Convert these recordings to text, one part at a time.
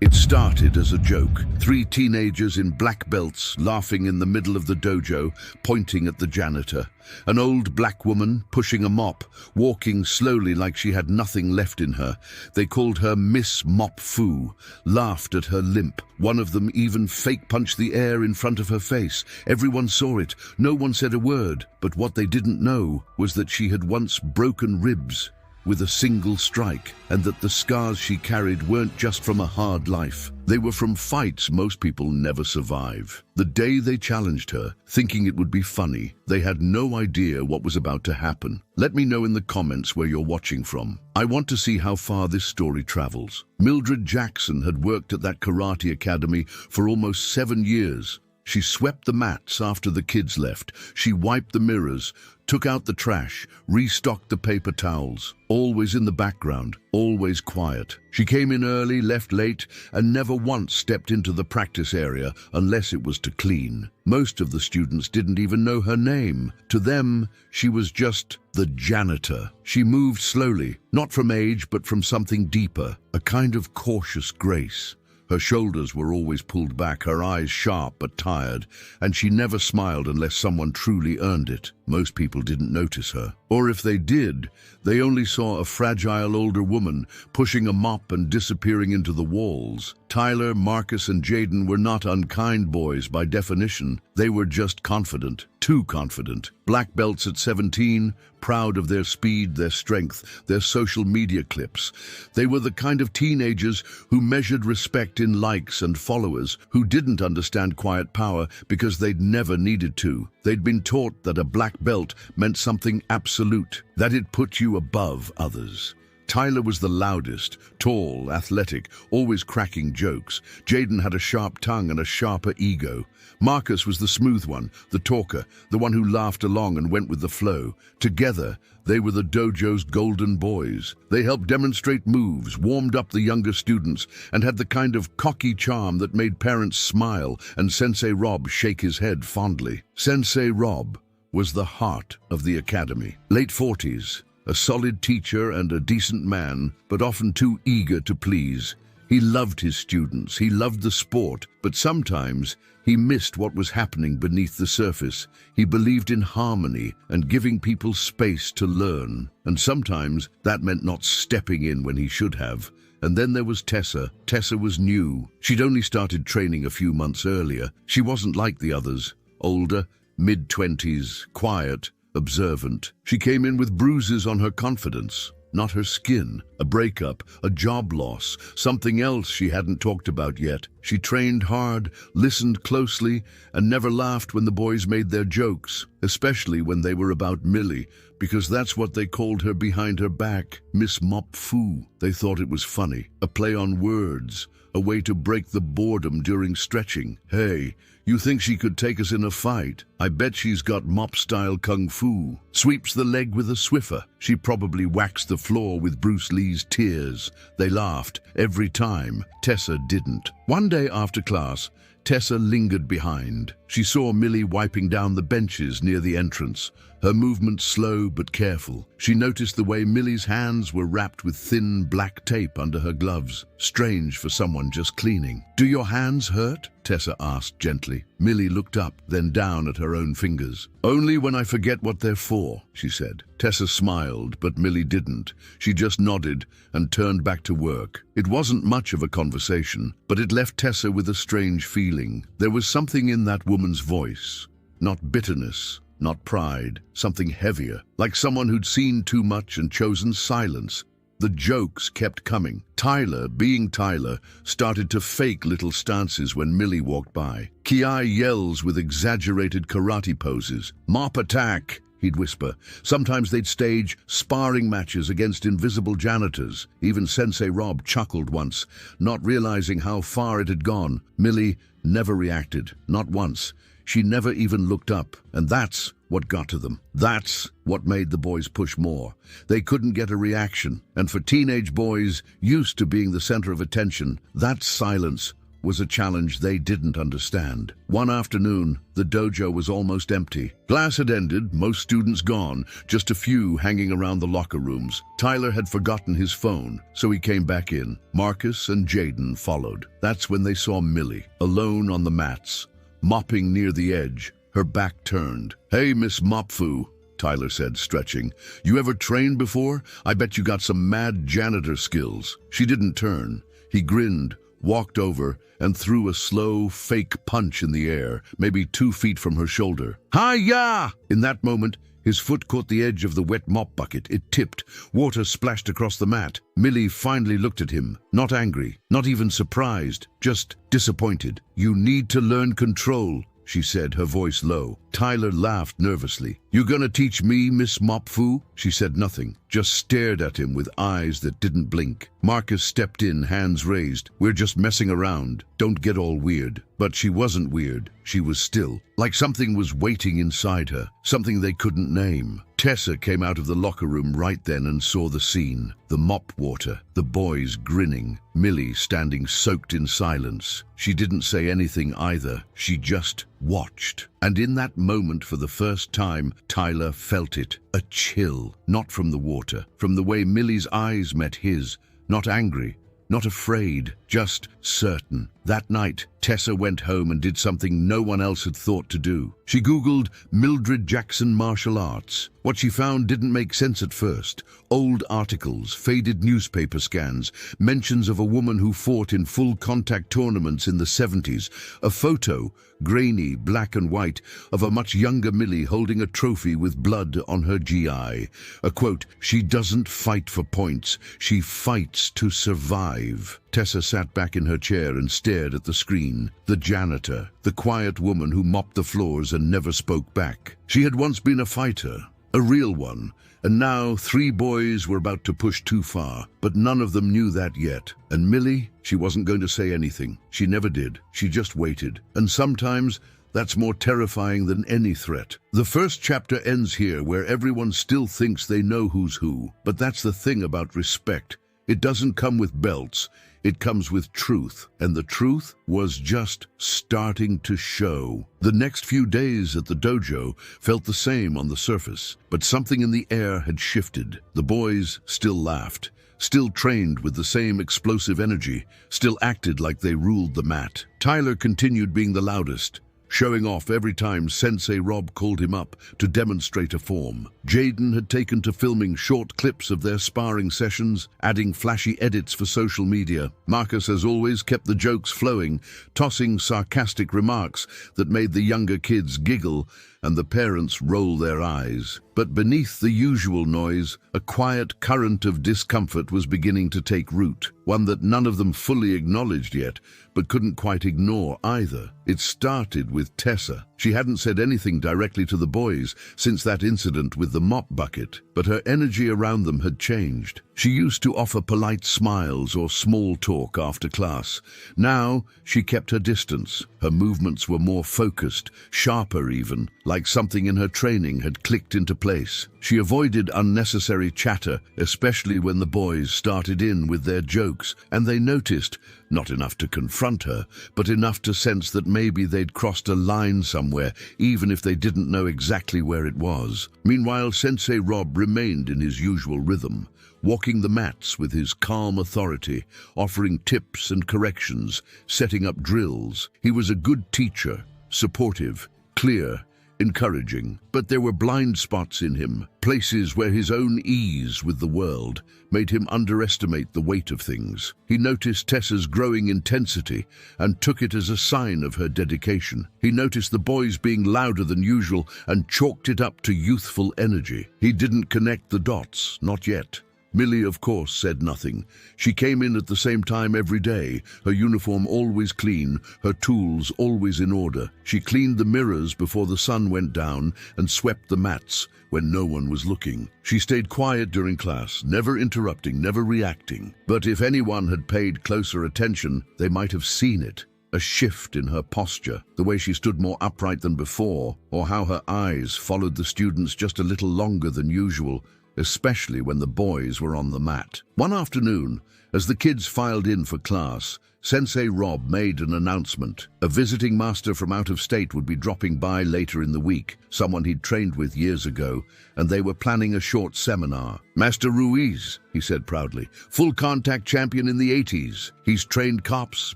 It started as a joke. Three teenagers in black belts laughing in the middle of the dojo, pointing at the janitor. An old black woman pushing a mop, walking slowly like she had nothing left in her. They called her Miss Mop Fu, laughed at her limp. One of them even fake-punched the air in front of her face. Everyone saw it. No one said a word. But what they didn't know was that she had once broken ribs with a single strike, and that the scars she carried weren't just from a hard life. They were from fights most people never survive. The day they challenged her, thinking it would be funny, they had no idea what was about to happen. Let me know in the comments where you're watching from. I want to see how far this story travels. Mildred Jackson had worked at that karate academy for almost 7 years. She swept the mats after the kids left. She wiped the mirrors, took out the trash, restocked the paper towels. Always in the background, always quiet. She came in early, left late, and never once stepped into the practice area unless it was to clean. Most of the students didn't even know her name. To them, she was just the janitor. She moved slowly, not from age, but from something deeper, a kind of cautious grace. Her shoulders were always pulled back, her eyes sharp but tired, and she never smiled unless someone truly earned it. Most people didn't notice her. Or if they did, they only saw a fragile older woman pushing a mop and disappearing into the walls. Tyler, Marcus, and Jaden were not unkind boys by definition. They were just confident, too confident. Black belts at 17, proud of their speed, their strength, their social media clips. They were the kind of teenagers who measured respect in likes and followers, who didn't understand quiet power because they'd never needed to. They'd been taught that a black belt meant something absolute, that it put you above others. Tyler was the loudest, tall, athletic, always cracking jokes. Jaden had a sharp tongue and a sharper ego. Marcus was the smooth one, the talker, the one who laughed along and went with the flow. Together, they were the dojo's golden boys. They helped demonstrate moves, warmed up the younger students, and had the kind of cocky charm that made parents smile and Sensei Rob shake his head fondly. Sensei Rob was the heart of the academy. Late 40s, a solid teacher and a decent man, but often too eager to please. He loved his students, he loved the sport, but sometimes he missed what was happening beneath the surface. He believed in harmony and giving people space to learn. And sometimes that meant not stepping in when he should have. And then there was Tessa. Tessa was new. She'd only started training a few months earlier. She wasn't like the others. Older, mid-20s, quiet, observant. She came in with bruises on her confidence, not her skin. A breakup, a job loss, something else she hadn't talked about yet. She trained hard, listened closely, and never laughed when the boys made their jokes, especially when they were about Millie, because that's what they called her behind her back, Miss Mop Fu. They thought it was funny, a play on words, a way to break the boredom during stretching. Hey, you think she could take us in a fight? I bet she's got mop-style kung fu. Sweeps the leg with a Swiffer. She probably waxed the floor with Bruce Lee's tears. They laughed every time. Tessa didn't. One day after class, Tessa lingered behind. She saw Millie wiping down the benches near the entrance, her movements slow but careful. She noticed the way Millie's hands were wrapped with thin black tape under her gloves. Strange for someone just cleaning. "Do your hands hurt?" Tessa asked gently. Millie looked up, then down at her own fingers. "Only when I forget what they're for," she said. Tessa smiled, but Millie didn't. She just nodded and turned back to work. It wasn't much of a conversation, but it left Tessa with a strange feeling. There was something in that woman's voice. Not bitterness, not pride, something heavier, like someone who'd seen too much and chosen silence. The jokes kept coming. Tyler, being Tyler, started to fake little stances when Millie walked by. Ki yells with exaggerated karate poses. "Mop attack," he'd whisper. Sometimes they'd stage sparring matches against invisible janitors. Even Sensei Rob chuckled once, not realizing how far it had gone. Millie never reacted, not once. She never even looked up, and that's what got to them. That's what made the boys push more. They couldn't get a reaction, and for teenage boys used to being the center of attention, that silence was a challenge they didn't understand. One afternoon, the dojo was almost empty. Class had ended, most students gone, just a few hanging around the locker rooms. Tyler had forgotten his phone, so he came back in. Marcus and Jaden followed. That's when they saw Millie, alone on the mats, mopping near the edge, her back turned. "Hey, Miss Mopfu," Tyler said, stretching. "You ever trained before? I bet you got some mad janitor skills." She didn't turn. He grinned, walked over, and threw a slow, fake punch in the air, maybe 2 feet from her shoulder. "Hi-ya!" In that moment, his foot caught the edge of the wet mop bucket. It tipped. Water splashed across the mat. Millie finally looked at him, not angry, not even surprised, just disappointed. "You need to learn control," she said, her voice low. Tyler laughed nervously. "You gonna teach me, Miss Mopfu?" She said nothing, just stared at him with eyes that didn't blink. Marcus stepped in, hands raised. "We're just messing around. Don't get all weird." But she wasn't weird. She was still. Like something was waiting inside her, something they couldn't name. Tessa came out of the locker room right then and saw the scene. The mop water, the boys grinning, Millie standing soaked in silence. She didn't say anything either. She just watched. And in that moment, for the first time, Tyler felt it. A chill, not from the water, from the way Millie's eyes met his. Not angry, not afraid, just certain. That night, Tessa went home and did something no one else had thought to do. She Googled Mildred Jackson martial arts. What she found didn't make sense at first. Old articles, faded newspaper scans, mentions of a woman who fought in full-contact tournaments in the 70s, a photo, grainy, black and white, of a much younger Millie holding a trophy with blood on her GI. A quote, "She doesn't fight for points, she fights to survive." Tessa sat back in her chair and stared at the screen. The janitor, the quiet woman who mopped the floors and never spoke back. She had once been a fighter, a real one, and now 3 boys were about to push too far, but none of them knew that yet. And Millie, she wasn't going to say anything. She never did. She just waited. And sometimes that's more terrifying than any threat. The first chapter ends here, where everyone still thinks they know who's who. But that's the thing about respect. It doesn't come with belts. It comes with truth, and the truth was just starting to show. The next few days at the dojo felt the same on the surface, but something in the air had shifted. The boys still laughed, still trained with the same explosive energy, still acted like they ruled the mat. Tyler continued being the loudest, showing off every time Sensei Rob called him up to demonstrate a form. Jaden had taken to filming short clips of their sparring sessions, adding flashy edits for social media. Marcus, as always, kept the jokes flowing, tossing sarcastic remarks that made the younger kids giggle and the parents roll their eyes. But beneath the usual noise, a quiet current of discomfort was beginning to take root, one that none of them fully acknowledged yet, but couldn't quite ignore either. It started with Tessa. She hadn't said anything directly to the boys since that incident with the mop bucket, but her energy around them had changed. She used to offer polite smiles or small talk after class. Now, she kept her distance. Her movements were more focused, sharper even, like something in her training had clicked into place. She avoided unnecessary chatter, especially when the boys started in with their jokes, and they noticed, not enough to confront her, but enough to sense that maybe they'd crossed a line somewhere, even if they didn't know exactly where it was. Meanwhile, Sensei Rob remained in his usual rhythm, walking the mats with his calm authority, offering tips and corrections, setting up drills. He was a good teacher, supportive, clear, encouraging. But there were blind spots in him, places where his own ease with the world made him underestimate the weight of things. He noticed Tessa's growing intensity and took it as a sign of her dedication. He noticed the boys being louder than usual and chalked it up to youthful energy. He didn't connect the dots, not yet. Millie, of course, said nothing. She came in at the same time every day, her uniform always clean, her tools always in order. She cleaned the mirrors before the sun went down and swept the mats when no one was looking. She stayed quiet during class, never interrupting, never reacting. But if anyone had paid closer attention, they might have seen it. A shift in her posture, the way she stood more upright than before, or how her eyes followed the students just a little longer than usual. especially when the boys were on the mat. One afternoon, as the kids filed in for class, Sensei Rob made an announcement. A visiting master from out of state would be dropping by later in the week, someone he'd trained with years ago, and they were planning a short seminar. "Master Ruiz," he said proudly, "full contact champion in the 80s. He's trained cops,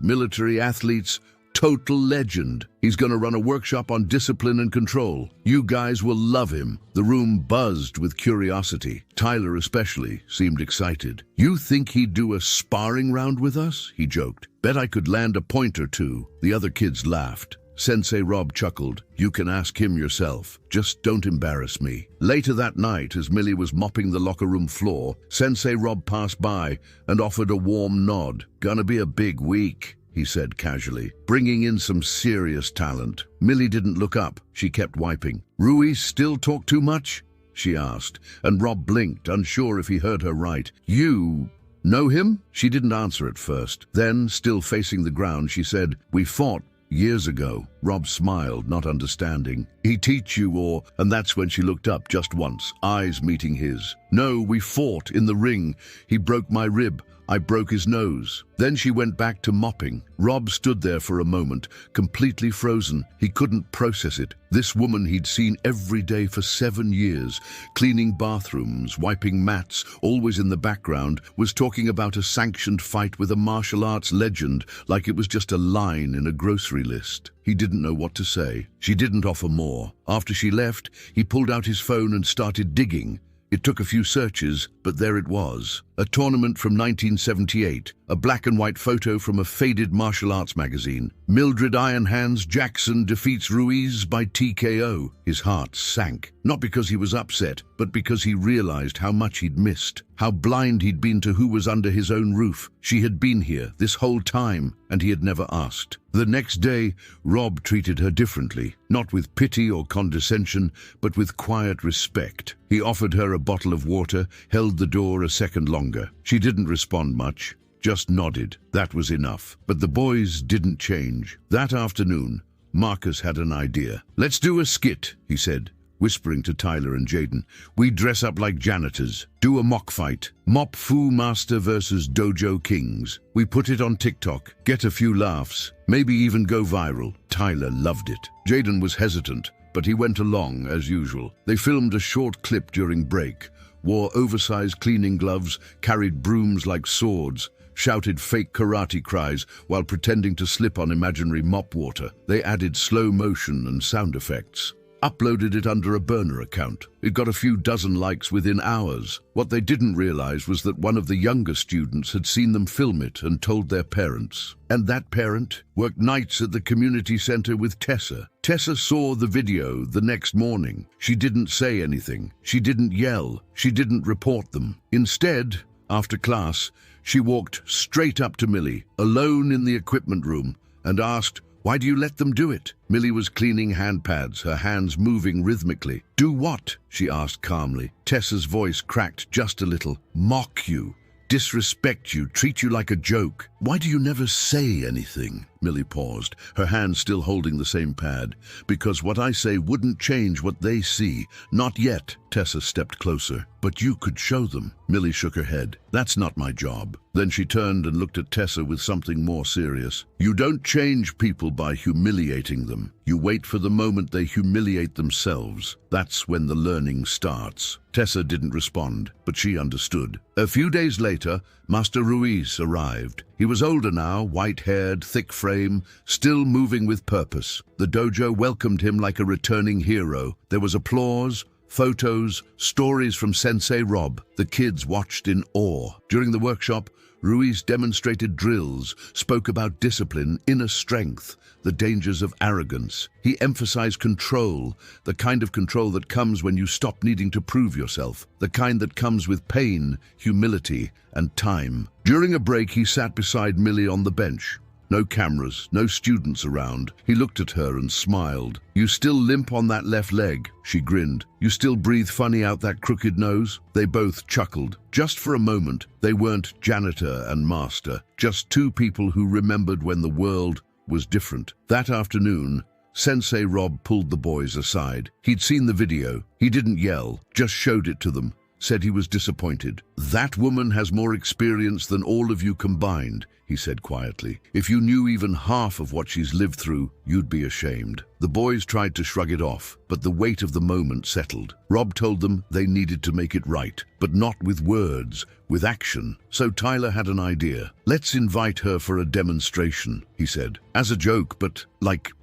military athletes, total legend. He's going to run a workshop on discipline and control. You guys will love him." The room buzzed with curiosity. Tyler especially seemed excited. "You think he'd do a sparring round with us?" he joked. "Bet I could land a point or two." The other kids laughed. Sensei Rob chuckled. "You can ask him yourself. Just don't embarrass me." Later that night, as Millie was mopping the locker room floor, Sensei Rob passed by and offered a warm nod. "Gonna be a big week," he said casually, "bringing in some serious talent." Millie didn't look up. She kept wiping. "Ruiz still talk too much?" she asked, and Rob blinked, unsure if he heard her right. "You know him?" She didn't answer at first. Then, still facing the ground, she said, "We fought years ago." Rob smiled, not understanding. "He teach you or—" And that's when she looked up just once, eyes meeting his. "No, we fought in the ring. He broke my rib. I broke his nose." Then she went back to mopping. Rob stood there for a moment, completely frozen. He couldn't process it. This woman he'd seen every day for 7 years, cleaning bathrooms, wiping mats, always in the background, was talking about a sanctioned fight with a martial arts legend like it was just a line in a grocery list. He didn't know what to say. She didn't offer more. After she left, he pulled out his phone and started digging. It took a few searches, but there it was. A tournament from 1978, a black and white photo from a faded martial arts magazine. Mildred Iron Hands Jackson defeats Ruiz by TKO. His heart sank, not because he was upset, but because he realized how much he'd missed, how blind he'd been to who was under his own roof. She had been here this whole time, and he had never asked. The next day, Rob treated her differently, not with pity or condescension, but with quiet respect. He offered her a bottle of water, held the door a second longer. She didn't respond much, just nodded. That was enough. But the boys didn't change. That afternoon, Marcus had an idea. "Let's do a skit," he said, whispering to Tyler and Jaden. "We dress up like janitors, do a mock fight. Mop Fu Master versus Dojo Kings. We put it on TikTok, get a few laughs, maybe even go viral." Tyler loved it. Jaden was hesitant, but he went along as usual. They filmed a short clip during break, wore oversized cleaning gloves, carried brooms like swords, shouted fake karate cries while pretending to slip on imaginary mop water. They added slow motion and sound effects. Uploaded it under a burner account. It got a few dozen likes within hours. What they didn't realize was that one of the younger students had seen them film it and told their parents. And that parent worked nights at the community center with Tessa. Tessa saw the video the next morning. She didn't say anything. She didn't yell. She didn't report them. Instead, after class, she walked straight up to Millie, alone in the equipment room, and asked, "Why do you let them do it?" Millie was cleaning hand pads, her hands moving rhythmically. "Do what?" she asked calmly. Tessa's voice cracked just a little. "Mock you, disrespect you, treat you like a joke." "Why do you never say anything?" Millie paused, her hand still holding the same pad. "Because what I say wouldn't change what they see. Not yet." Tessa stepped closer. "But you could show them." Millie shook her head. "That's not my job." Then she turned and looked at Tessa with something more serious. "You don't change people by humiliating them. You wait for the moment they humiliate themselves. That's when the learning starts." Tessa didn't respond, but she understood. A few days later, Master Ruiz arrived. He was older now, white-haired, thick frame, still moving with purpose. The dojo welcomed him like a returning hero. There was applause, photos, stories from Sensei Rob. The kids watched in awe. During the workshop, Ruiz demonstrated drills, spoke about discipline, inner strength, the dangers of arrogance. He emphasized control, the kind of control that comes when you stop needing to prove yourself, the kind that comes with pain, humility, and time. During a break, he sat beside Millie on the bench. No cameras, no students around. He looked at her and smiled. "You still limp on that left leg," she grinned. "You still breathe funny out that crooked nose?" They both chuckled. Just for a moment, they weren't janitor and master, just two people who remembered when the world was different. That afternoon, Sensei Rob pulled the boys aside. He'd seen the video. He didn't yell, just showed it to them. said he was disappointed. "That woman has more experience than all of you combined," he said quietly. "If you knew even half of what she's lived through, you'd be ashamed." The boys tried to shrug it off, but the weight of the moment settled. Rob told them they needed to make it right, but not with words, with action. So Tyler had an idea. "Let's invite her for a demonstration," he said. "As a joke, but,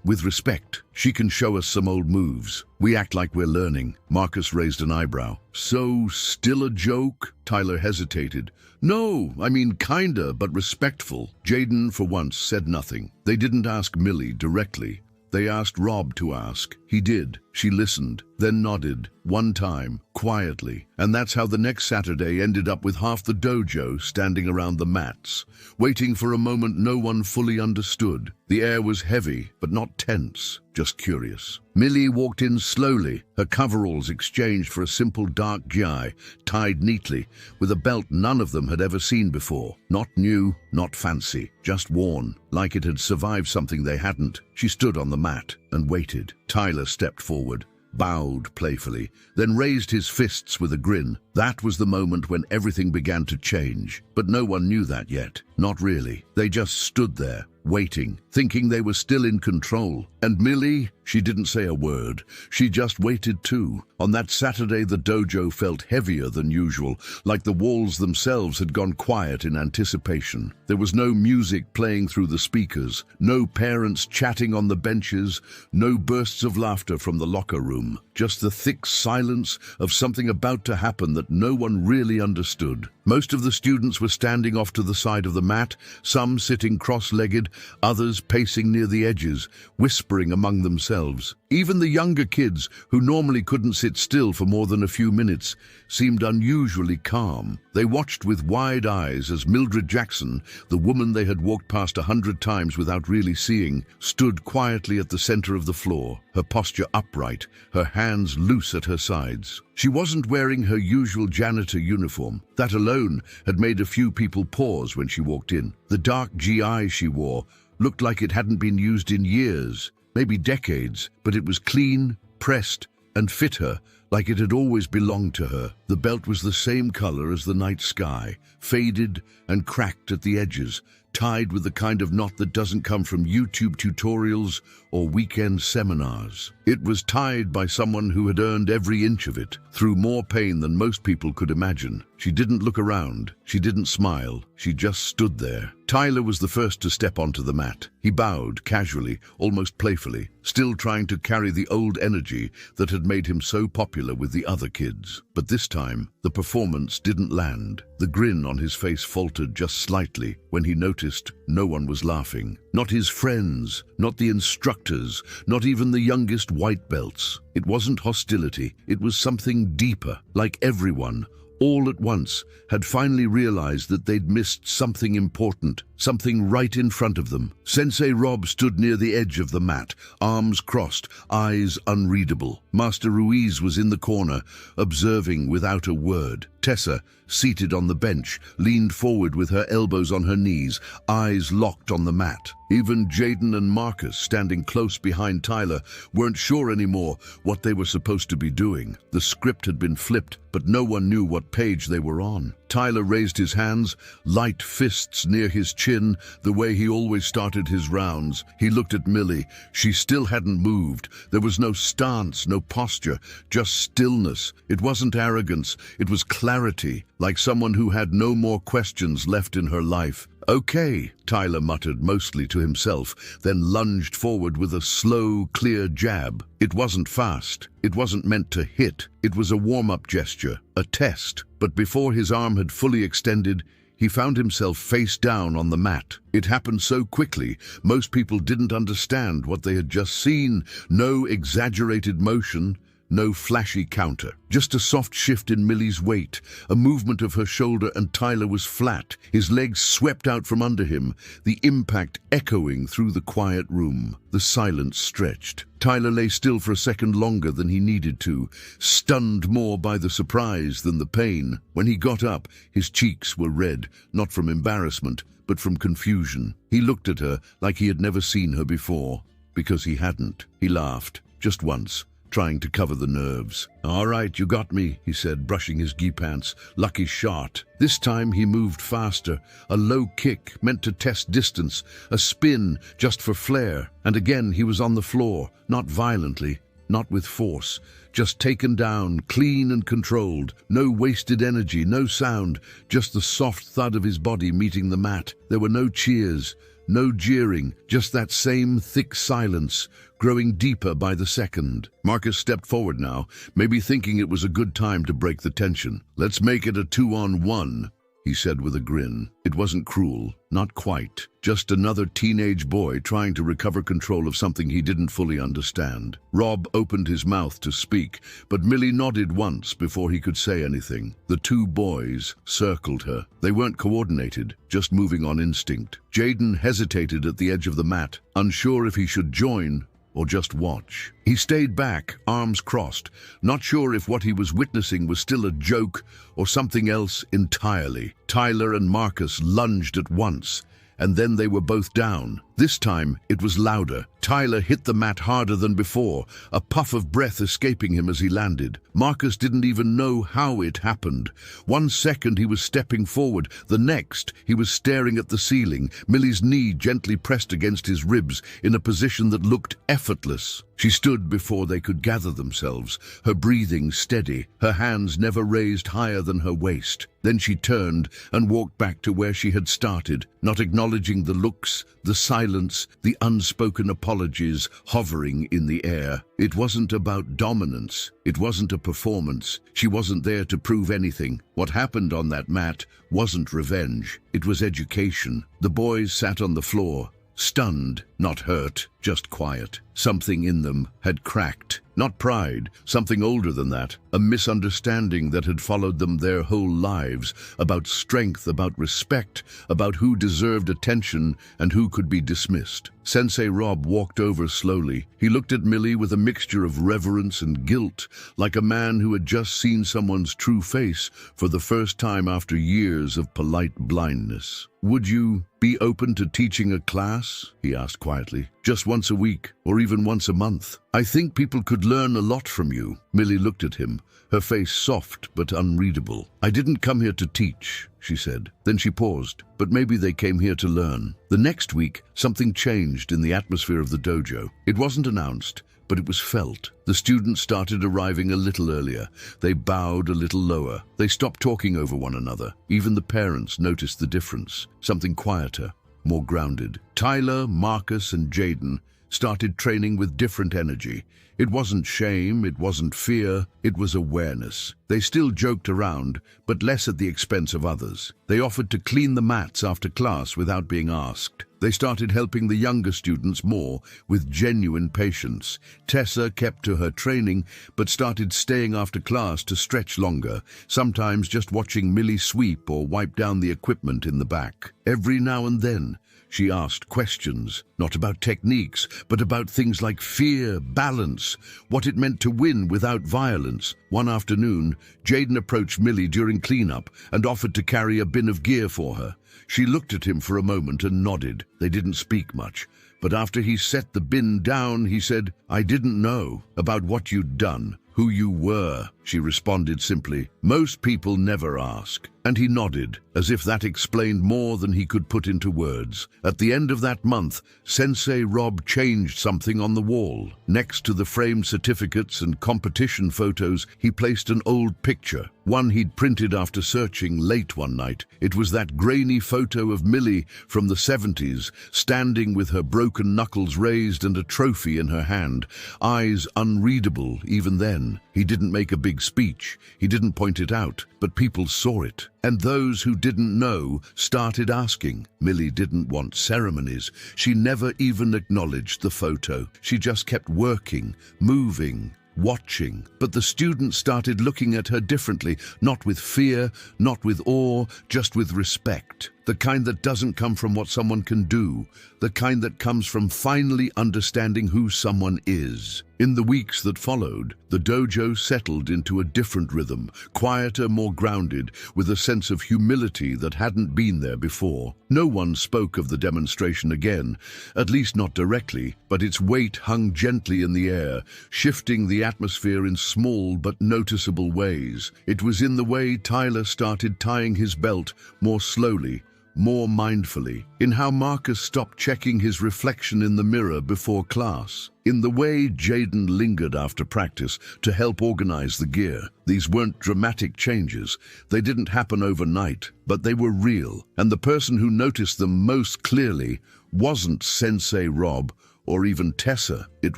with respect. She can show us some old moves. We act like we're learning." Marcus raised an eyebrow. "So, still a joke?" Tyler hesitated. "No, I mean kinda, but respectful." Jaden, for once, said nothing. They didn't ask Millie directly. They asked Rob to ask. He did. She listened, then nodded, one time, quietly. And that's how the next Saturday ended up with half the dojo standing around the mats, waiting for a moment no one fully understood. The air was heavy, but not tense, just curious. Millie walked in slowly, her coveralls exchanged for a simple dark gi, tied neatly, with a belt none of them had ever seen before. Not new, not fancy, just worn, like it had survived something they hadn't. She stood on the mat and waited. Tyler stepped forward, bowed playfully, then raised his fists with a grin. That was the moment when everything began to change. But no one knew that yet. Not really. They just stood there, waiting, thinking they were still in control. And Millie, she didn't say a word. She just waited too. On that Saturday, the dojo felt heavier than usual, like the walls themselves had gone quiet in anticipation. There was no music playing through the speakers, no parents chatting on the benches, no bursts of laughter from the locker room. Just the thick silence of something about to happen that no one really understood. Most of the students were standing off to the side of the mat, some sitting cross-legged, others pacing near the edges, whispering among themselves. Even the younger kids, who normally couldn't sit still for more than a few minutes, seemed unusually calm. They watched with wide eyes as Mildred Jackson, the woman they had walked past 100 times without really seeing, stood quietly at the center of the floor, her posture upright, her hands loose at her sides. She wasn't wearing her usual janitor uniform. That alone had made a few people pause when she walked in. The dark GI she wore looked like it hadn't been used in years, maybe decades, but it was clean, pressed, and fit her like it had always belonged to her. The belt was the same color as the night sky, faded and cracked at the edges, tied with the kind of knot that doesn't come from YouTube tutorials or weekend seminars. It was tied by someone who had earned every inch of it, through more pain than most people could imagine. She didn't look around. She didn't smile. She just stood there. Tyler was the first to step onto the mat. He bowed, casually, almost playfully, still trying to carry the old energy that had made him so popular with the other kids. But this time, the performance didn't land. The grin on his face faltered just slightly when he noticed no one was laughing. Not his friends, not the instructors, not even the youngest white belts. It wasn't hostility. It was something deeper, like everyone, all at once, had finally realized that they'd missed something important, something right in front of them. Sensei Rob stood near the edge of the mat, arms crossed, eyes unreadable. Master Ruiz was in the corner, observing without a word. Tessa, seated on the bench, leaned forward with her elbows on her knees, eyes locked on the mat. Even Jaden and Marcus, standing close behind Tyler, weren't sure anymore what they were supposed to be doing. The script had been flipped, but no one knew what page they were on. Tyler raised his hands, light fists near his chin, the way he always started his rounds. He looked at Millie. She still hadn't moved. There was no stance, no posture, just stillness. It wasn't arrogance, it was clarity, like someone who had no more questions left in her life. "Okay," Tyler muttered, mostly to himself, then lunged forward with a slow, clear jab. It wasn't fast. It wasn't meant to hit. It was a warm-up gesture, a test. But before his arm had fully extended, he found himself face down on the mat. It happened so quickly, most people didn't understand what they had just seen. No exaggerated motion, no flashy counter. Just a soft shift in Millie's weight, a movement of her shoulder, and Tyler was flat. His legs swept out from under him, the impact echoing through the quiet room. The silence stretched. Tyler lay still for a second longer than he needed to, stunned more by the surprise than the pain. When he got up, his cheeks were red, not from embarrassment, but from confusion. He looked at her like he had never seen her before, because he hadn't. He laughed, just once, trying to cover the nerves. "All right, you got me," he said, brushing his gi pants. "Lucky shot." This time he moved faster, a low kick meant to test distance, a spin just for flair, and again he was on the floor, not violently, not with force, just taken down, clean and controlled. No wasted energy, no sound, just the soft thud of his body meeting the mat. There were no cheers, no jeering, just that same thick silence, growing deeper by the second. Marcus stepped forward now, maybe thinking it was a good time to break the tension. "Let's make it a 2-on-1, he said with a grin. It wasn't cruel, not quite. Just another teenage boy trying to recover control of something he didn't fully understand. Rob opened his mouth to speak, but Millie nodded once before he could say anything. The two boys circled her. They weren't coordinated, just moving on instinct. Jaden hesitated at the edge of the mat, unsure if he should join or just watch. He stayed back, arms crossed, not sure if what he was witnessing was still a joke or something else entirely. Tyler and Marcus lunged at once, and then they were both down. This time, it was louder. Tyler hit the mat harder than before, a puff of breath escaping him as he landed. Marcus didn't even know how it happened. 1 second he was stepping forward, the next he was staring at the ceiling, Millie's knee gently pressed against his ribs in a position that looked effortless. She stood before they could gather themselves, her breathing steady, her hands never raised higher than her waist. Then she turned and walked back to where she had started, not acknowledging the looks, the silence, the unspoken apologies hovering in the air. It wasn't about dominance. It wasn't a performance. She wasn't there to prove anything. What happened on that mat wasn't revenge. It was education. The boys sat on the floor, stunned, not hurt, just quiet. Something in them had cracked. Not pride, something older than that. A misunderstanding that had followed them their whole lives, about strength, about respect, about who deserved attention and who could be dismissed. Sensei Rob walked over slowly. He looked at Millie with a mixture of reverence and guilt, like a man who had just seen someone's true face for the first time after years of polite blindness. "Would you be open to teaching a class?" he asked quietly. "Just once a week, or even once a month. I think people could learn a lot from you." Millie looked at him, her face soft but unreadable. "I didn't come here to teach," she said. Then she paused. "But maybe they came here to learn." The next week, something changed in the atmosphere of the dojo. It wasn't announced, but it was felt. The students started arriving a little earlier. They bowed a little lower. They stopped talking over one another. Even the parents noticed the difference. Something quieter, more grounded. Tyler, Marcus, and Jaden started training with different energy. It wasn't shame, it wasn't fear, it was awareness. They still joked around, but less at the expense of others. They offered to clean the mats after class without being asked. They started helping the younger students more, with genuine patience. Tessa kept to her training, but started staying after class to stretch longer, sometimes just watching Millie sweep or wipe down the equipment in the back. Every now and then, she asked questions, not about techniques, but about things like fear, balance, what it meant to win without violence. One afternoon, Jaden approached Millie during cleanup and offered to carry a bin of gear for her. She looked at him for a moment and nodded. They didn't speak much, but after he set the bin down, he said, "I didn't know about what you'd done, who you were," she responded simply. "Most people never ask." And he nodded, as if that explained more than he could put into words. At the end of that month, Sensei Rob changed something on the wall. Next to the framed certificates and competition photos, he placed an old picture, one he'd printed after searching late one night. It was that grainy photo of Millie from the 70s, standing with her broken knuckles raised and a trophy in her hand, eyes unreadable even then. He didn't make a big speech, he didn't point it out, but people saw it. And those who didn't know started asking. Millie didn't want ceremonies. She never even acknowledged the photo. She just kept working, moving, watching. But the students started looking at her differently, not with fear, not with awe, just with respect. The kind that doesn't come from what someone can do, the kind that comes from finally understanding who someone is. In the weeks that followed, the dojo settled into a different rhythm, quieter, more grounded, with a sense of humility that hadn't been there before. No one spoke of the demonstration again, at least not directly, but its weight hung gently in the air, shifting the atmosphere in small but noticeable ways. It was in the way Tyler started tying his belt more slowly, more mindfully, in how Marcus stopped checking his reflection in the mirror before class, in the way Jaden lingered after practice to help organize the gear. These weren't dramatic changes. They didn't happen overnight, but they were real. And the person who noticed them most clearly wasn't Sensei Rob or even Tessa. It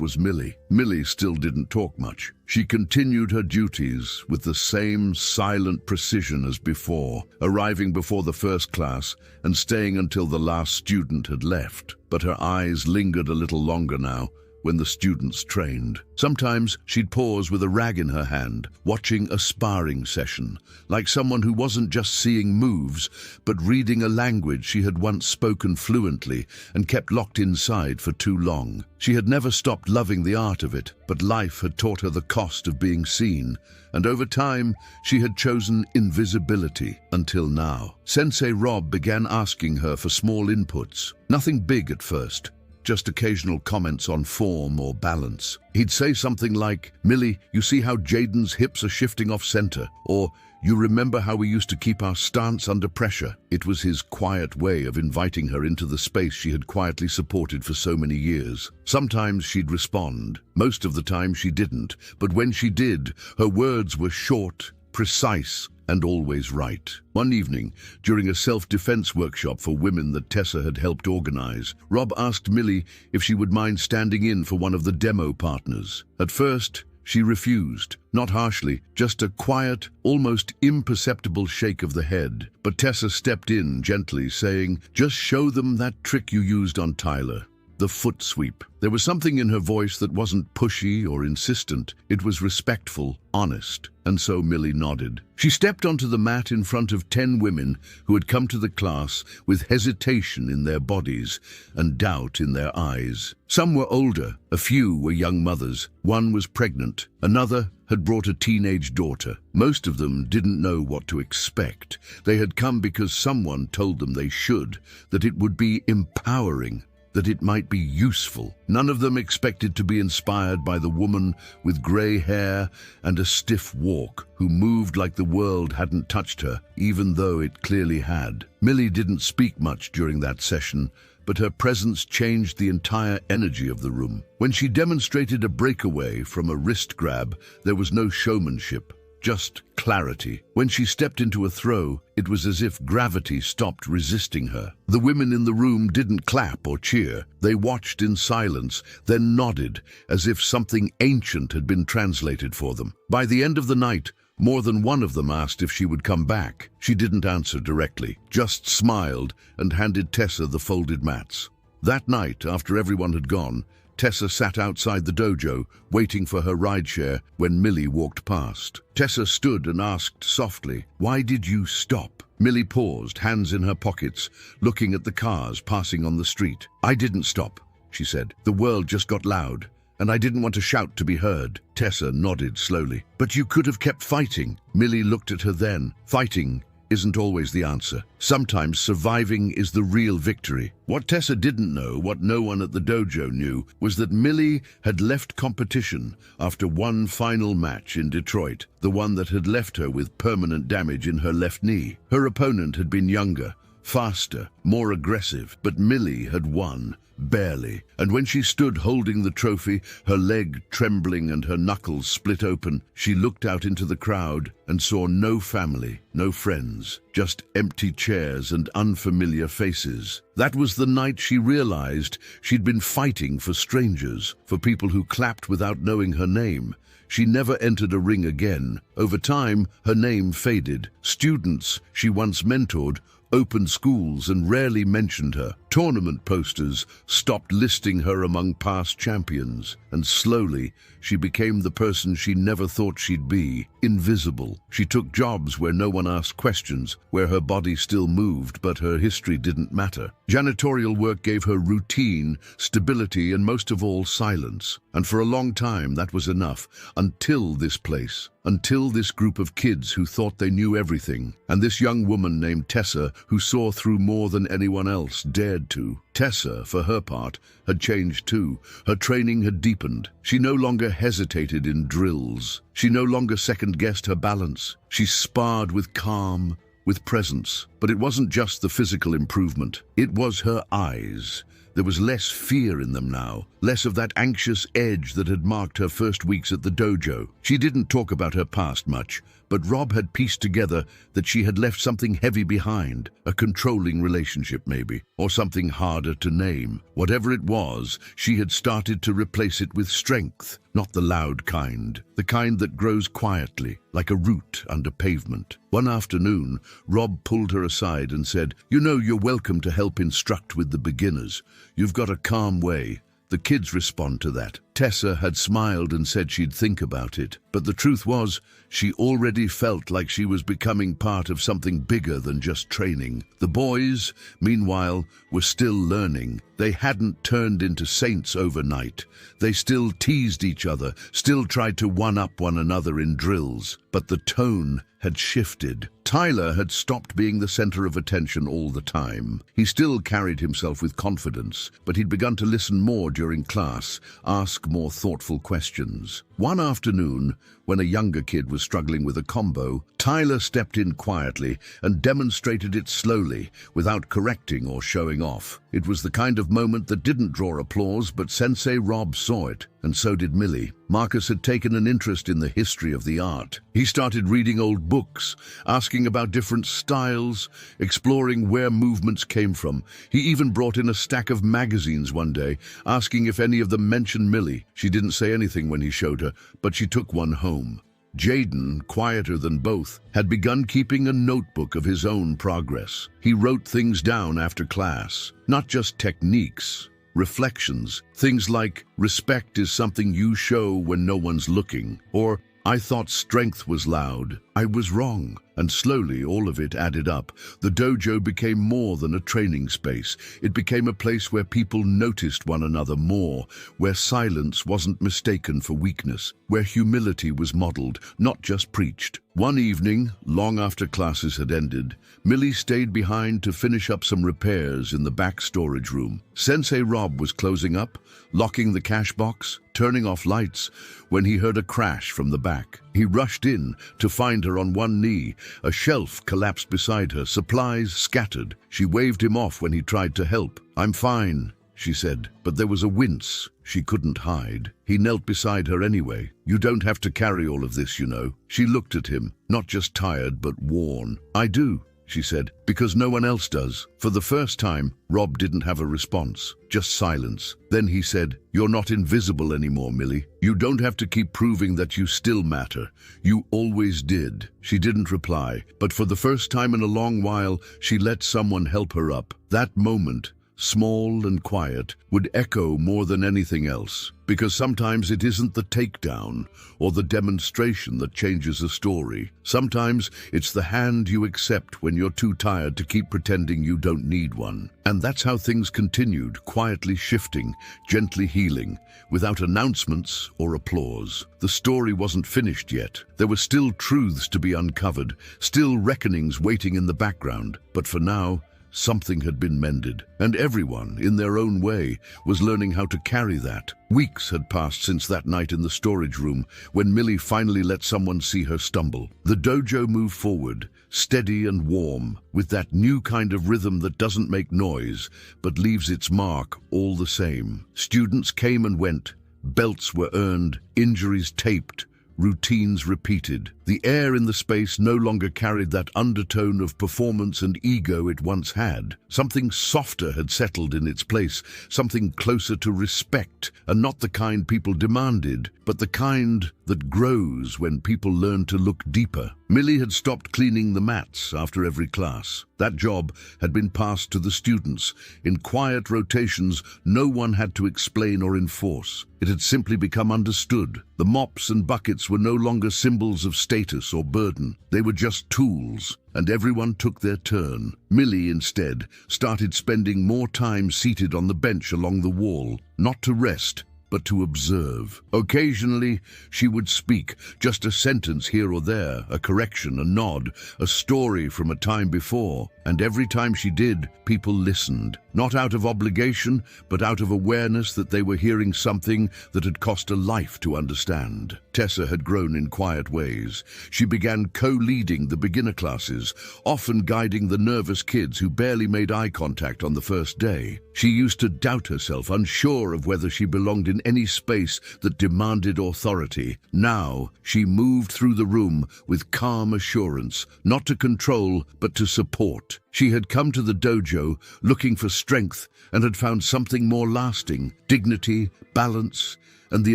was Millie. Millie still didn't talk much. She continued her duties with the same silent precision as before, arriving before the first class and staying until the last student had left. But her eyes lingered a little longer now, when the students trained. Sometimes she'd pause with a rag in her hand, watching a sparring session, like someone who wasn't just seeing moves, but reading a language she had once spoken fluently and kept locked inside for too long. She had never stopped loving the art of it, but life had taught her the cost of being seen, and over time she had chosen invisibility until now. Sensei Rob began asking her for small inputs, nothing big at first, just occasional comments on form or balance. He'd say something like, "Millie, you see how Jaden's hips are shifting off center?" Or, "You remember how we used to keep our stance under pressure?" It was his quiet way of inviting her into the space she had quietly supported for so many years. Sometimes she'd respond. Most of the time she didn't. But when she did, her words were short, precise, and always right. One evening, during a self-defense workshop for women that Tessa had helped organize, Rob asked Millie if she would mind standing in for one of the demo partners. At first, she refused, not harshly, just a quiet, almost imperceptible shake of the head. But Tessa stepped in gently, saying, "Just show them that trick you used on Tyler. The foot sweep." There was something in her voice that wasn't pushy or insistent. It was respectful, honest, and so Millie nodded. She stepped onto the mat in front of 10 women who had come to the class with hesitation in their bodies and doubt in their eyes. Some were older, a few were young mothers. One was pregnant, another had brought a teenage daughter. Most of them didn't know what to expect. They had come because someone told them they should, that it would be empowering, that it might be useful. None of them expected to be inspired by the woman with grey hair and a stiff walk, who moved like the world hadn't touched her, even though it clearly had. Millie didn't speak much during that session, but her presence changed the entire energy of the room. When she demonstrated a breakaway from a wrist grab, there was no showmanship, just clarity. When she stepped into a throw, it was as if gravity stopped resisting her. The women in the room didn't clap or cheer. They watched in silence, then nodded, as if something ancient had been translated for them. By the end of the night, more than one of them asked if she would come back. She didn't answer directly, just smiled and handed Tessa the folded mats. That night, after everyone had gone, Tessa sat outside the dojo, waiting for her rideshare when Millie walked past. Tessa stood and asked softly, "Why did you stop?" Millie paused, hands in her pockets, looking at the cars passing on the street. "I didn't stop," she said. "The world just got loud, and I didn't want to shout to be heard." Tessa nodded slowly. "But you could have kept fighting." Millie looked at her then. "Fighting isn't always the answer. Sometimes surviving is the real victory." What Tessa didn't know, what no one at the dojo knew, was that Millie had left competition after one final match in Detroit, the one that had left her with permanent damage in her left knee. Her opponent had been younger, faster, more aggressive, but Millie had won. Barely. And when she stood holding the trophy, her leg trembling and her knuckles split open, she looked out into the crowd and saw no family, no friends, just empty chairs and unfamiliar faces. That was the night she realized she'd been fighting for strangers, for people who clapped without knowing her name. She never entered a ring again. Over time, her name faded. Students she once mentored opened schools and rarely mentioned her. Tournament posters stopped listing her among past champions, and slowly she became the person she never thought she'd be, invisible. people. She took jobs where no one asked questions, where her body still moved but her history didn't matter. Janitorial work gave her routine, stability, and most of all, silence. And for a long time that was enough, until this place. Until this group of kids who thought they knew everything, and this young woman named Tessa who saw through more than anyone else dared to. Tessa, for her part, had changed too. Her training had deepened. She no longer hesitated in drills. She no longer second-guessed her balance. She sparred with calm, with presence. But it wasn't just the physical improvement. It was her eyes. There was less fear in them now, less of that anxious edge that had marked her first weeks at the dojo. She didn't talk about her past much, but Rob had pieced together that she had left something heavy behind, a controlling relationship maybe, or something harder to name. Whatever it was, she had started to replace it with strength, not the loud kind, the kind that grows quietly, like a root under pavement. One afternoon, Rob pulled her aside and said, "You know, you're welcome to help instruct with the beginners. You've got a calm way. The kids respond to that." Tessa had smiled and said she'd think about it, but the truth was, she already felt like she was becoming part of something bigger than just training. The boys, meanwhile, were still learning. They hadn't turned into saints overnight. They still teased each other, still tried to one-up one another in drills, but the tone had shifted. Tyler had stopped being the center of attention all the time. He still carried himself with confidence, but he'd begun to listen more during class, ask more thoughtful questions. One afternoon, when a younger kid was struggling with a combo, Tyler stepped in quietly and demonstrated it slowly, without correcting or showing off. It was the kind of moment that didn't draw applause, but Sensei Rob saw it, and so did Millie. Marcus had taken an interest in the history of the art. He started reading old books, asking about different styles, exploring where movements came from. He even brought in a stack of magazines one day, asking if any of them mentioned Millie. She didn't say anything when he showed her, but she took one home. Jaden, quieter than both, had begun keeping a notebook of his own progress. He wrote things down after class, not just techniques, reflections, things like, "Respect is something you show when no one's looking," or "I thought strength was loud. I was wrong." And slowly all of it added up. The dojo became more than a training space. It became a place where people noticed one another more, where silence wasn't mistaken for weakness, where humility was modeled, not just preached. One evening, long after classes had ended, Millie stayed behind to finish up some repairs in the back storage room. Sensei Rob was closing up, locking the cash box, turning off lights, when he heard a crash from the back. He rushed in to find her on one knee. A shelf collapsed beside her, supplies scattered. She waved him off when he tried to help. "I'm fine," she said, but there was a wince she couldn't hide. He knelt beside her anyway. "You don't have to carry all of this, you know." She looked at him, not just tired, but worn. "I do," she said, "because no one else does." For the first time, Rob didn't have a response, just silence. Then he said, "You're not invisible anymore, Millie. You don't have to keep proving that you still matter. You always did." She didn't reply, but for the first time in a long while, she let someone help her up. That moment, small and quiet, would echo more than anything else. Because sometimes it isn't the takedown or the demonstration that changes a story. Sometimes it's the hand you accept when you're too tired to keep pretending you don't need one. And that's how things continued, quietly shifting, gently healing, without announcements or applause. The story wasn't finished yet. There were still truths to be uncovered, still reckonings waiting in the background. But for now, something had been mended, and everyone, in their own way, was learning how to carry that. Weeks had passed since that night in the storage room, when Millie finally let someone see her stumble. The dojo moved forward, steady and warm, with that new kind of rhythm that doesn't make noise, but leaves its mark all the same. Students came and went, belts were earned, injuries taped, routines repeated. The air in the space no longer carried that undertone of performance and ego it once had. Something softer had settled in its place, something closer to respect, and not the kind people demanded, but the kind that grows when people learn to look deeper. Millie had stopped cleaning the mats after every class. That job had been passed to the students. In quiet rotations, no one had to explain or enforce. It had simply become understood. The mops and buckets were no longer symbols of status or burden. They were just tools, and everyone took their turn. Millie, instead, started spending more time seated on the bench along the wall, not to rest, but to observe. Occasionally, she would speak, just a sentence here or there, a correction, a nod, a story from a time before. And every time she did, people listened, not out of obligation, but out of awareness that they were hearing something that had cost a life to understand. Tessa had grown in quiet ways. She began co-leading the beginner classes, often guiding the nervous kids who barely made eye contact on the first day. She used to doubt herself, unsure of whether she belonged in any space that demanded authority. Now, she moved through the room with calm assurance, not to control, but to support. She had come to the dojo looking for strength and had found something more lasting: dignity, balance, and the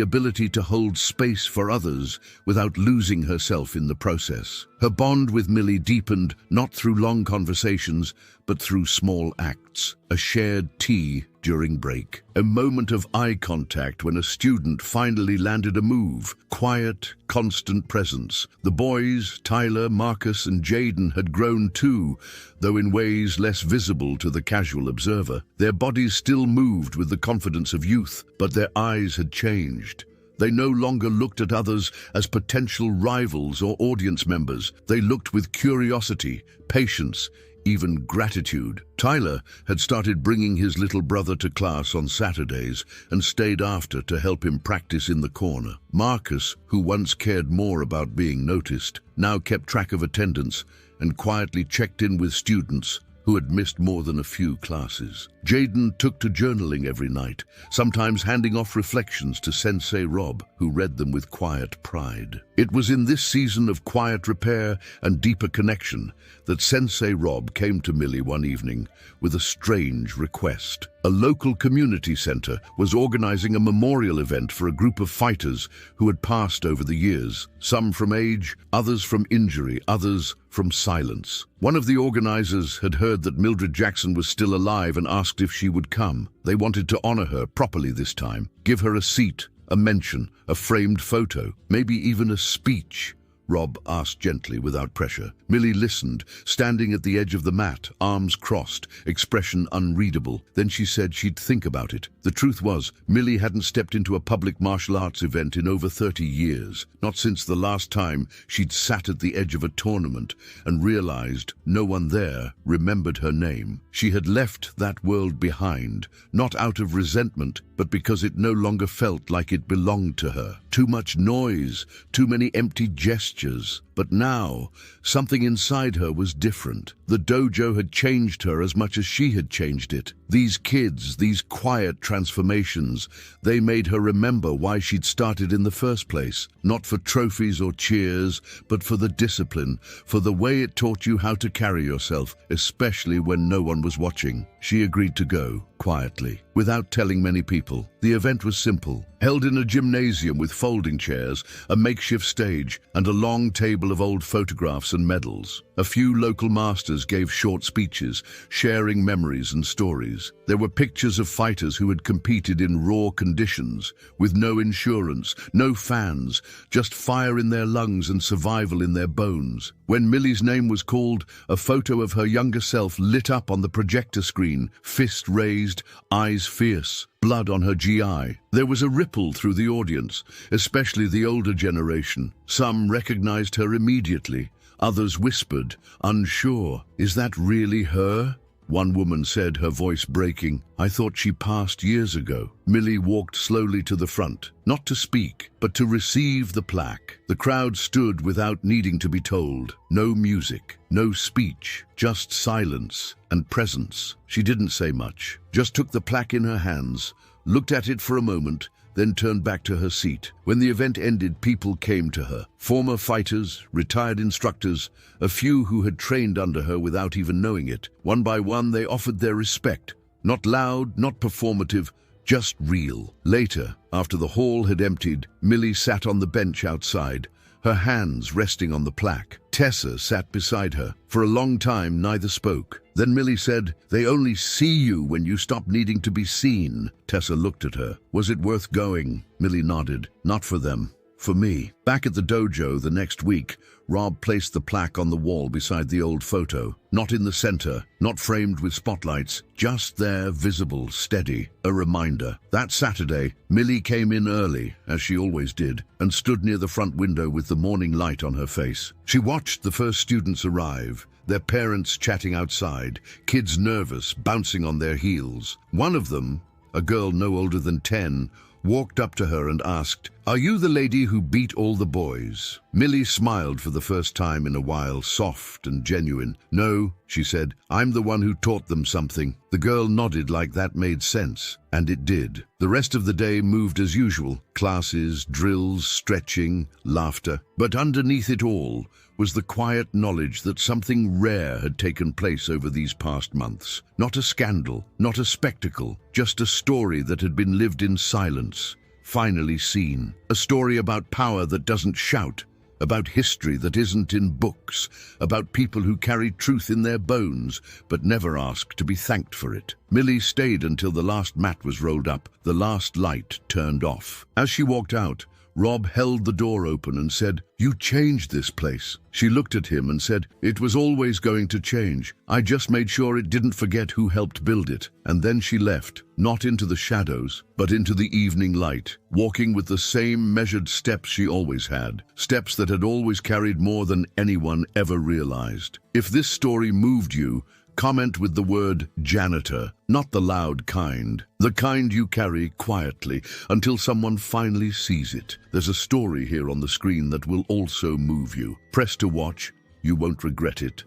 ability to hold space for others without losing herself in the process. Her bond with Millie deepened not through long conversations, but through small acts. A shared tea during break, a moment of eye contact when a student finally landed a move, quiet, constant presence. The boys, Tyler, Marcus, and Jaden, had grown too, though in ways less visible to the casual observer. Their bodies still moved with the confidence of youth, but their eyes had changed. They no longer looked at others as potential rivals or audience members. They looked with curiosity, patience, even gratitude. Tyler had started bringing his little brother to class on Saturdays and stayed after to help him practice in the corner. Marcus, who once cared more about being noticed, now kept track of attendance and quietly checked in with students who had missed more than a few classes. Jaden took to journaling every night, sometimes handing off reflections to Sensei Rob, who read them with quiet pride. It was in this season of quiet repair and deeper connection that Sensei Rob came to Millie one evening with a strange request. A local community center was organizing a memorial event for a group of fighters who had passed over the years, some from age, others from injury, others from silence. One of the organizers had heard that Mildred Jackson was still alive and asked if she would come. They wanted to honor her properly this time, give her a seat, a mention, a framed photo, maybe even a speech. Rob asked gently, without pressure. Millie listened, standing at the edge of the mat, arms crossed, expression unreadable. Then she said she'd think about it. The truth was, Millie hadn't stepped into a public martial arts event in over 30 years, not since the last time she'd sat at the edge of a tournament and realized no one there remembered her name. She had left that world behind, not out of resentment, but because it no longer felt like it belonged to her. Too much noise, too many empty gestures. But now, something inside her was different. The dojo had changed her as much as she had changed it. These kids, these quiet transformations, they made her remember why she'd started in the first place. Not for trophies or cheers, but for the discipline, for the way it taught you how to carry yourself, especially when no one was watching. She agreed to go, quietly, without telling many people. The event was simple, held in a gymnasium with folding chairs, a makeshift stage, and a long table of old photographs and medals. A few local masters gave short speeches, sharing memories and stories. There were pictures of fighters who had competed in raw conditions, with no insurance, no fans, just fire in their lungs and survival in their bones. When Millie's name was called, a photo of her younger self lit up on the projector screen, fist raised, eyes fierce, blood on her GI. There was a ripple through the audience, especially the older generation. Some recognized her immediately. Others whispered, unsure, "Is that really her?" One woman said, her voice breaking, "I thought she passed years ago." Millie walked slowly to the front, not to speak, but to receive the plaque. The crowd stood without needing to be told. No music, no speech, just silence and presence. She didn't say much, just took the plaque in her hands, looked at it for a moment, then turned back to her seat. When the event ended, people came to her. Former fighters, retired instructors, a few who had trained under her without even knowing it. One by one, they offered their respect. Not loud, not performative, just real. Later, after the hall had emptied, Millie sat on the bench outside, her hands resting on the plaque. Tessa sat beside her. For a long time, neither spoke. Then Millie said, "They only see you when you stop needing to be seen." Tessa looked at her. "Was it worth going?" Millie nodded. "Not for them. For me." Back at the dojo the next week, Rob placed the plaque on the wall beside the old photo. Not in the center, not framed with spotlights, just there, visible, steady, a reminder. That Saturday, Millie came in early, as she always did, and stood near the front window with the morning light on her face. She watched the first students arrive, their parents chatting outside, kids nervous, bouncing on their heels. One of them, a girl no older than 10, walked up to her and asked, "Are you the lady who beat all the boys?" Millie smiled for the first time in a while, soft and genuine. "No," she said, "I'm the one who taught them something." The girl nodded like that made sense, and it did. The rest of the day moved as usual, classes, drills, stretching, laughter. But underneath it all was the quiet knowledge that something rare had taken place over these past months. Not a scandal, not a spectacle, just a story that had been lived in silence, finally seen. A story about power that doesn't shout, about history that isn't in books, about people who carry truth in their bones but never ask to be thanked for it. Millie stayed until the last mat was rolled up, the last light turned off. As she walked out, Rob held the door open and said, "You changed this place." She looked at him and said, "It was always going to change. I just made sure it didn't forget who helped build it." And then she left, not into the shadows, but into the evening light, walking with the same measured steps she always had, steps that had always carried more than anyone ever realized. If this story moved you, comment with the word janitor, not the loud kind, the kind you carry quietly until someone finally sees it. There's a story here on the screen that will also move you. Press to watch, you won't regret it.